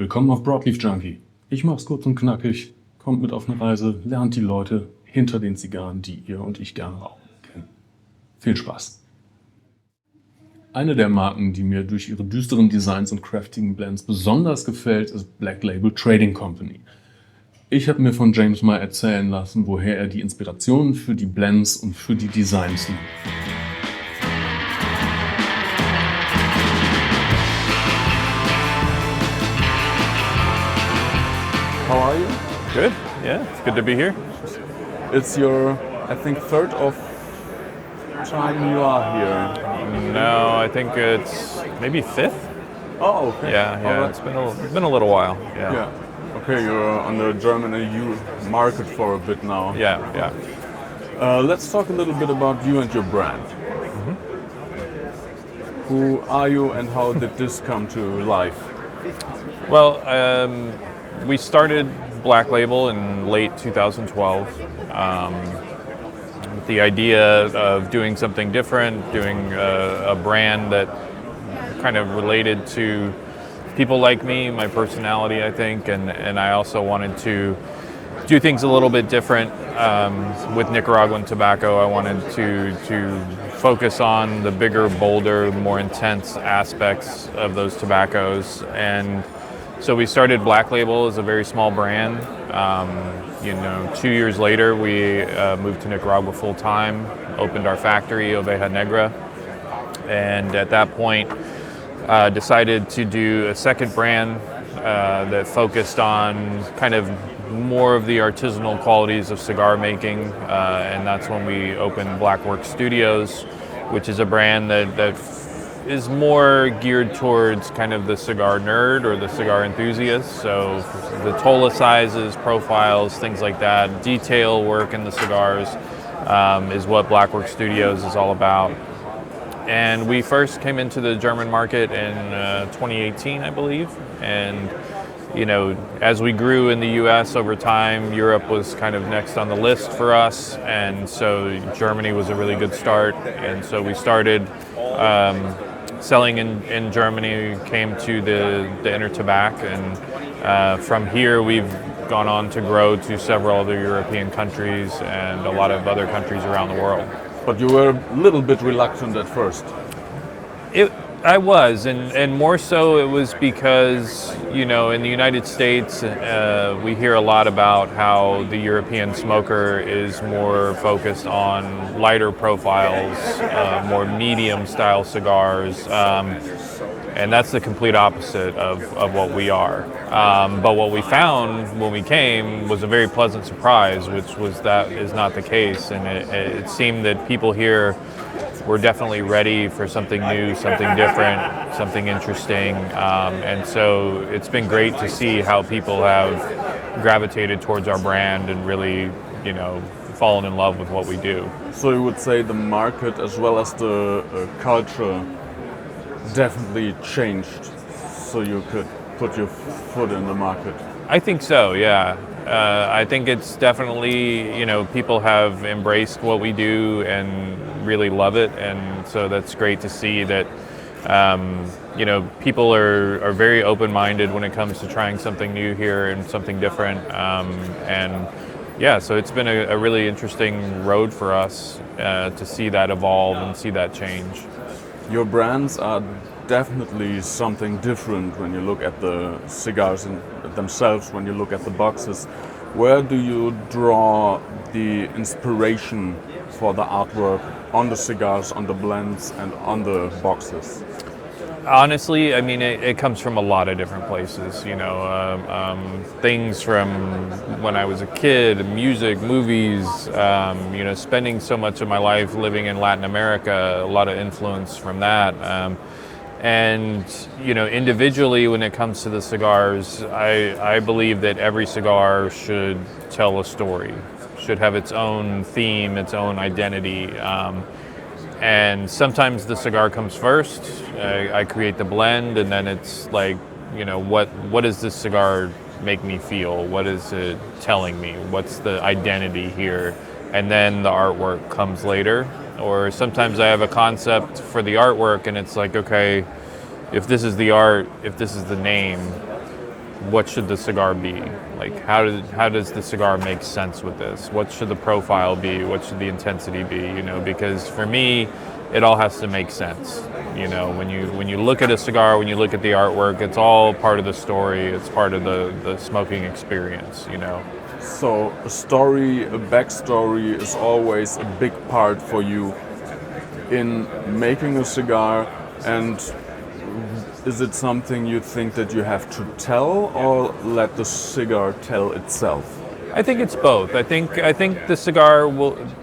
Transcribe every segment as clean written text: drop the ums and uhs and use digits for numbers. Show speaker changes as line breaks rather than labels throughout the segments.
Willkommen auf Broadleaf Junkie. Ich mach's kurz und knackig. Kommt mit auf eine Reise, lernt die Leute hinter den Zigarren, die ihr und ich gerne rauchen, kennen. Viel Spaß. Eine der Marken, die mir durch ihre düsteren Designs und craftigen Blends besonders gefällt, ist Black Label Trading Company. Ich habe mir von James mal erzählen lassen, woher er die Inspirationen für die Blends und für die Designs nimmt.
How are you?
Good. Yeah, it's good to be here.
It's your, I think, third of time you are here.
No, I think it's maybe fifth.
Oh, okay.
Yeah. It's been a little while.
Yeah. Okay, you're on the German EU market for a bit now.
Yeah.
Let's talk a little bit about you and your brand.
Mm-hmm.
Who are you and how did this come to life?
Well, we started Black Label in late 2012 with the idea of doing something different, doing a brand that kind of related to people like me, my personality, I think, and I also wanted to do things a little bit different. With Nicaraguan tobacco, I wanted to focus on the bigger, bolder, more intense aspects of those tobaccos. And so we started Black Label as a very small brand. 2 years later, we moved to Nicaragua full time, opened our factory, Oveja Negra, and at that point, decided to do a second brand that focused on kind of more of the artisanal qualities of cigar making, and that's when we opened Blackwork Studios, which is a brand that is more geared towards kind of the cigar nerd or the cigar enthusiast. So the tola sizes, profiles, things like that, detail work in the cigars is what Blackwork Studios is all about. And we first came into the German market in 2018, I believe. And, as we grew in the US over time, Europe was kind of next on the list for us. And so Germany was a really good start. And so we started selling in Germany, came to the InterTabac. And from here, we've gone on to grow to several other European countries and a lot of other countries around the world.
But you were a little bit reluctant at first.
I was, and more so it was because, in the United States, we hear a lot about how the European smoker is more focused on lighter profiles, more medium style cigars, and that's the complete opposite of what we are. But what we found when we came was a very pleasant surprise, which was that is not the case, and it seemed that people here were definitely ready for something new, something different, something interesting, and so it's been great to see how people have gravitated towards our brand and really, fallen in love with what we do.
So you would say the market as well as the culture definitely changed so you could put your foot in the market?
I think so, yeah. I think it's definitely, people have embraced what we do and really love it, and so that's great to see that, people are very open-minded when it comes to trying something new here and something different, and yeah, so it's been a really interesting road for us to see that evolve and see that change.
Your brands are definitely something different when you look at the cigars themselves, when you look at the boxes. Where do you draw the inspiration for the artwork on the cigars, on the blends, and on the boxes?
Honestly, I mean, it comes from a lot of different places, things from when I was a kid, music, movies, spending so much of my life living in Latin America, a lot of influence from that. And, individually when it comes to the cigars, I believe that every cigar should tell a story, should have its own theme, its own identity. And sometimes the cigar comes first. I create the blend, and then it's like, what does this cigar make me feel? What is it telling me? What's the identity here? And then the artwork comes later. Or sometimes I have a concept for the artwork, and it's like, okay, if this is the art, if this is the name, what should the cigar be? Like, how does the cigar make sense with this? What should the profile be? What should the intensity be? You know, because for me, it all has to make sense. You know, when you look at a cigar, when you look at the artwork, it's all part of the story. It's part of the smoking experience. You know.
So a story, a backstory is always a big part for you in making a cigar. And is it something you think that you have to tell, or let the cigar tell itself?
I think it's both. I think the cigar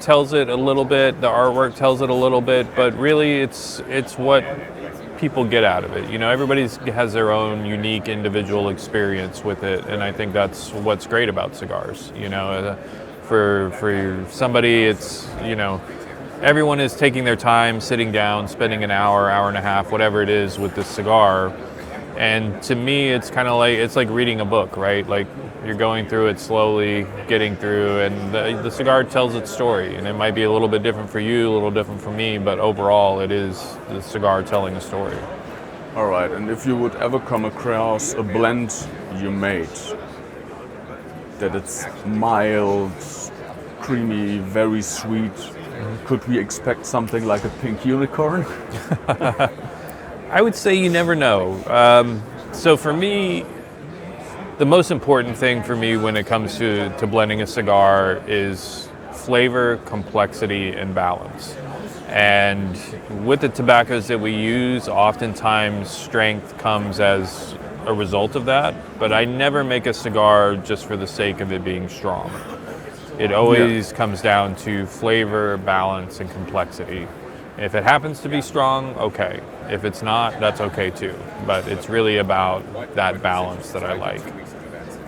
tells it a little bit, the artwork tells it a little bit, but really it's what people get out of it. You know, everybody has their own unique individual experience with it, and I think that's what's great about cigars. You know, for somebody, it's, you know, everyone is taking their time, sitting down, spending an hour, hour and a half, whatever it is with this cigar. And to me, it's kind of like, it's like reading a book, right? Like, you're going through it slowly, getting through, and the cigar tells its story. And it might be a little bit different for you, a little different for me, but overall, it is the cigar telling a story.
All right, and if you would ever come across a blend you made, that it's mild, creamy, very sweet, could we expect something like a pink unicorn?
I would say you never know. So for me, the most important thing for me when it comes to blending a cigar is flavor, complexity, and balance. And with the tobaccos that we use, oftentimes strength comes as a result of that, but I never make a cigar just for the sake of it being strong. It always comes down to flavor, balance, and complexity. If it happens to be strong, okay. If it's not, that's okay too. But it's really about that balance that I like.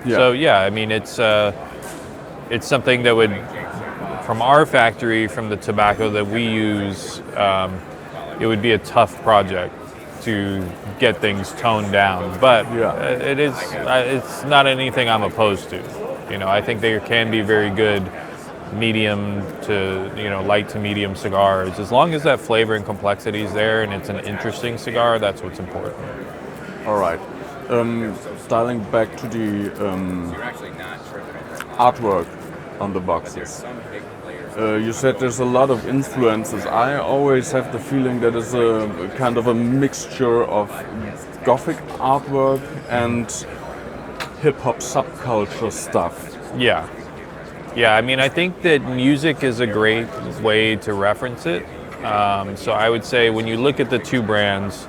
Yeah.
So yeah, I mean, it's something that would, from our factory, from the tobacco that we use, it would be a tough project to get things toned down. But it's not anything I'm opposed to. You know, I think there can be very good medium to, you know, light to medium cigars. As long as that flavor and complexity is there and it's an interesting cigar, that's what's important.
All right. Dialing back to the artwork on the boxes. You said there's a lot of influences. I always have the feeling that it's a kind of a mixture of Gothic artwork and hip-hop subculture stuff.
Yeah. Yeah, I mean, I think that music is a great way to reference it. So I would say when you look at the two brands,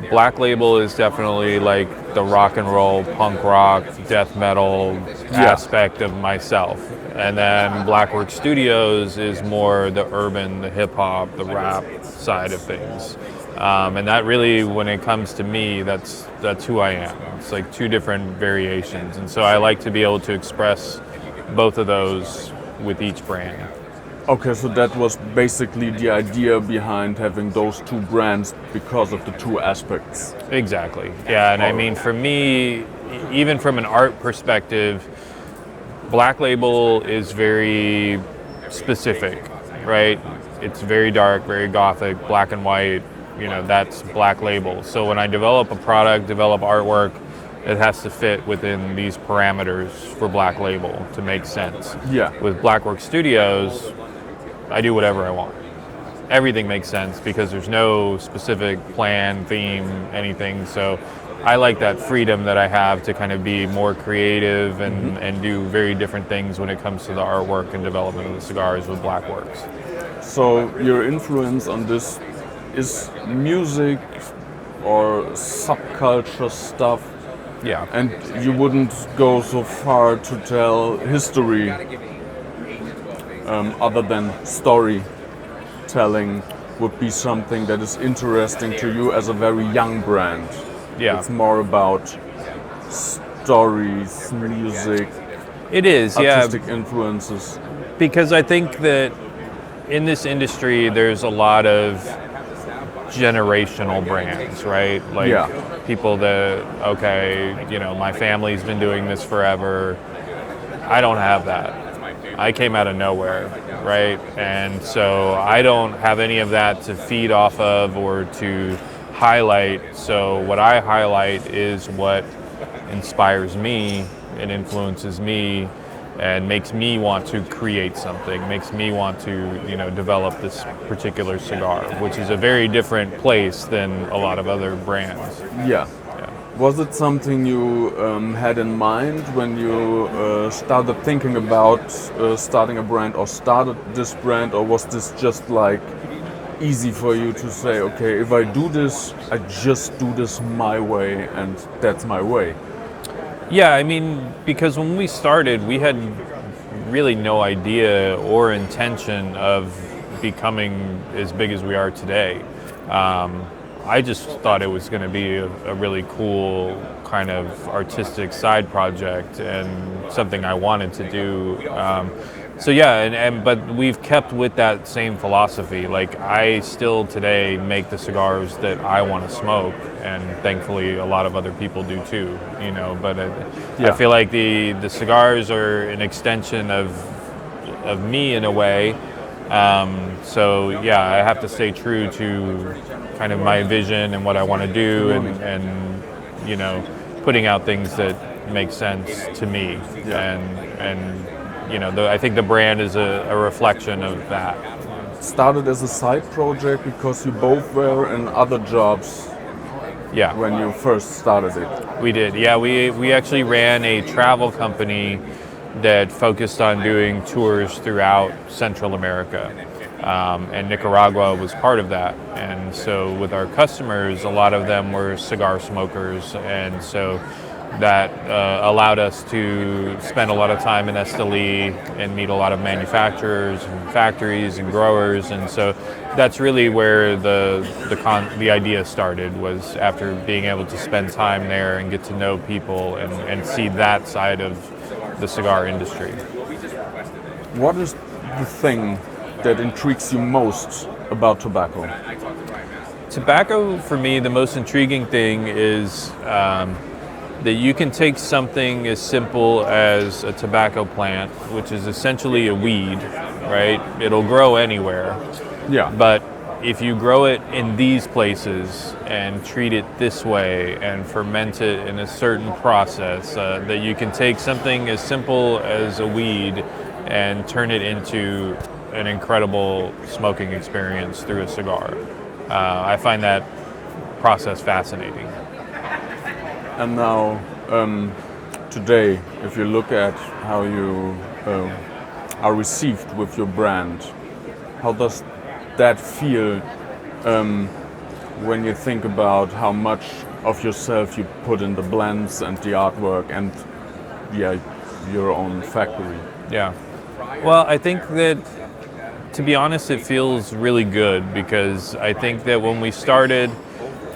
Black Label is definitely like the rock and roll, punk rock, death metal aspect of myself. And then Blackwork Studios is more the urban, the hip hop, the rap side of things. And that really, when it comes to me, that's who I am. It's like two different variations. And so I like to be able to express both of those with each brand.
Okay, so that was basically the idea behind having those two brands, because of the two aspects.
Exactly. Yeah, and I mean, for me, even from an art perspective, Black Label is very specific, right? It's very dark, very Gothic, black and white. You know, that's Black Label. So when I develop a product, develop artwork, it has to fit within these parameters for Black Label to make sense.
Yeah.
With Blackwork Studios, I do whatever I want. Everything makes sense because there's no specific plan, theme, anything. So I like that freedom that I have to kind of be more creative and do very different things when it comes to the artwork and development of the cigars with Blackworks.
So your influence on this is music or subculture stuff?
Yeah.
And you wouldn't go so far to tell history other than storytelling would be something that is interesting to you as a very young brand.
Yeah.
It's more about stories, music,
It is,
artistic influences.
Because I think that in this industry, there's a lot of generational brands, right? Like people that, okay, you know, my family's been doing this forever. I don't have that. I came out of nowhere, right? And so I don't have any of that to feed off of or to highlight. So what I highlight is what inspires me and influences me and makes me want to create something, makes me want to, develop this particular cigar, which is a very different place than a lot of other brands.
Yeah. Was it something you had in mind when you started thinking about starting a brand or started this brand, or was this just like easy for you to say, okay, if I do this, I just do this my way and that's my way?
Yeah, I mean, because when we started, we had really no idea or intention of becoming as big as we are today. I just thought it was going to be a really cool kind of artistic side project and something I wanted to do. But we've kept with that same philosophy. Like, I still today make the cigars that I want to smoke, and thankfully a lot of other people do too. But I feel like the cigars are an extension of me in a way. I have to stay true to kind of my vision and what I want to do, and putting out things that make sense to me. I think the brand is a reflection of that.
Started as a side project because you both were in other jobs.
Yeah.
When you first started it.
We did. Yeah, we actually ran a travel company that focused on doing tours throughout Central America. And Nicaragua was part of that. And so with our customers, a lot of them were cigar smokers. And so that allowed us to spend a lot of time in Esteli and meet a lot of manufacturers and factories and growers. And so that's really where the idea started, was after being able to spend time there and get to know people and see that side of the cigar industry.
What is the thing that intrigues you most about tobacco?
Tobacco, for me, the most intriguing thing is that you can take something as simple as a tobacco plant, which is essentially a weed, right? It'll grow anywhere.
Yeah.
But if you grow it in these places and treat it this way and ferment it in a certain process, that you can take something as simple as a weed and turn it into an incredible smoking experience through a cigar. I find that process fascinating.
And now, today, if you look at how you are received with your brand, how does that feel when you think about how much of yourself you put in the blends and the artwork and your own factory?
Yeah. Well, I think that, to be honest, it feels really good, because I think that when we started,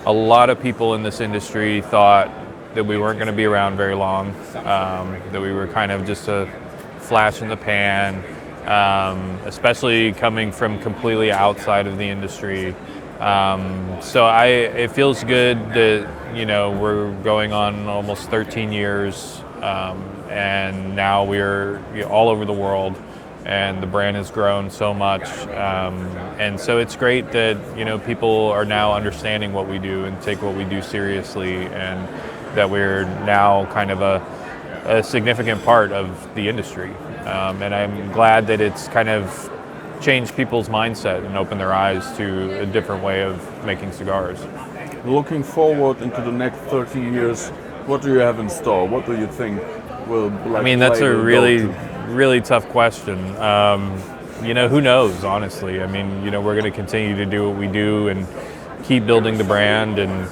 a lot of people in this industry thought that we weren't going to be around very long, that we were kind of just a flash in the pan, especially coming from completely outside of the industry. It feels good that, we're going on almost 13 years, and now we're all over the world, and the brand has grown so much. And so it's great that, people are now understanding what we do and take what we do seriously, and that we're now kind of a significant part of the industry. And I'm glad that it's kind of changed people's mindset and opened their eyes to a different way of making cigars.
Looking forward into the next 13 years, what do you have in store? What do you think will
that's a really tough question. Who knows, honestly. We're going to continue to do what we do and keep building the brand, and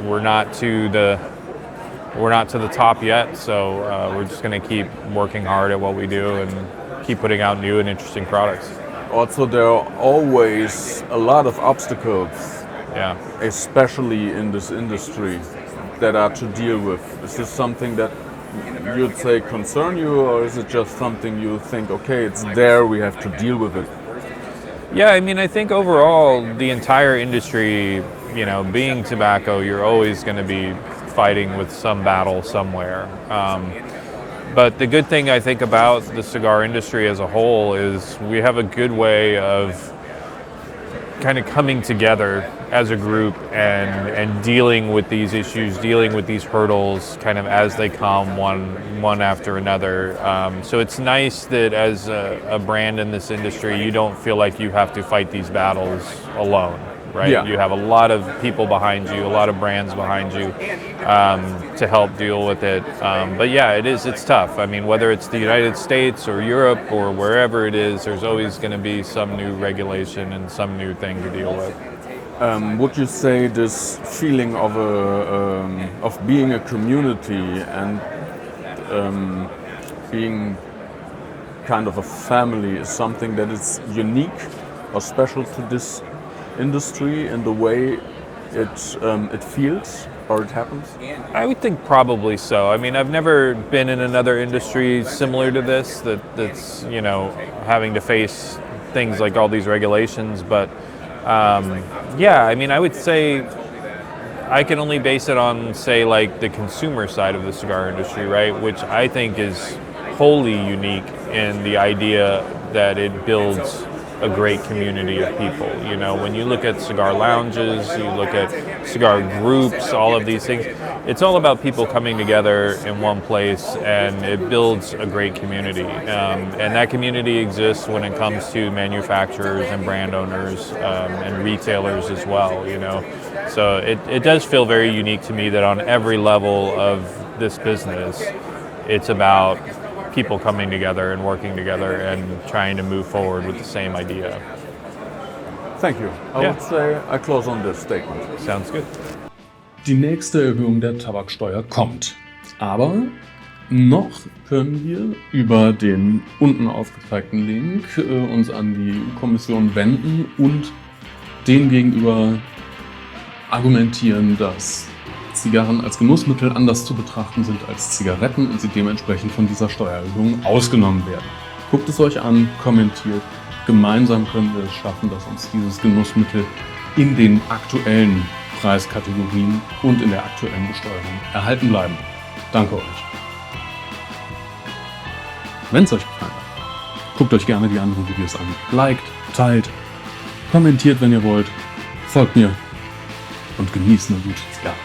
we're not to the top yet, so we're just going to keep working hard at what we do and keep putting out new and interesting products.
Also, there are always a lot of obstacles, especially in this industry, that are to deal with. Is this something that you'd say concern you, or is it just something you think, okay, it's there, we have to deal with it?
Yeah, I think overall, the entire industry, being tobacco, you're always going to be fighting with some battle somewhere. But the good thing I think about the cigar industry as a whole is we have a good way of kind of coming together as a group and dealing with these issues, dealing with these hurdles kind of as they come one after another. So it's nice that as a brand in this industry, you don't feel like you have to fight these battles alone, right?
Yeah.
You have a lot of people behind you, a lot of brands behind you to help deal with it. But yeah, it's tough. I mean, whether it's the United States or Europe or wherever it is, there's always going to be some new regulation and some new thing to deal with.
Would you say this feeling of being a community and being kind of a family is something that is unique or special to this industry in the way it feels or it happens?
I would think probably so. I mean, I've never been in another industry similar to this that's having to face things like all these regulations, but yeah, I mean, I would say I can only base it on, say, like the consumer side of the cigar industry, right? Which I think is wholly unique in the idea that it builds a great community of people. You know, when you look at cigar lounges, you look at cigar groups, all of these things, it's all about people coming together in one place, and it builds a great community. And that community exists when it comes to manufacturers and brand owners and retailers as well, you know. So it does feel very unique to me that on every level of this business, it's about people coming together and working together and trying to move forward with the same idea.
Thank you. I would say I close on this statement.
Sounds good.
Die nächste Erhöhung der Tabaksteuer kommt. Aber noch können wir über den unten aufgezeigten Link uns an die Kommission wenden und denen gegenüber argumentieren, dass Zigarren als Genussmittel anders zu betrachten sind als Zigaretten und sie dementsprechend von dieser Steuererhöhung ausgenommen werden. Guckt es euch an, kommentiert. Gemeinsam können wir es schaffen, dass uns dieses Genussmittel in den aktuellen Preiskategorien und in der aktuellen Besteuerung erhalten bleiben. Danke euch. Wenn es euch gefallen hat, guckt euch gerne die anderen Videos an. Liked, teilt, kommentiert, wenn ihr wollt, folgt mir und genießt eine gute Zigarre.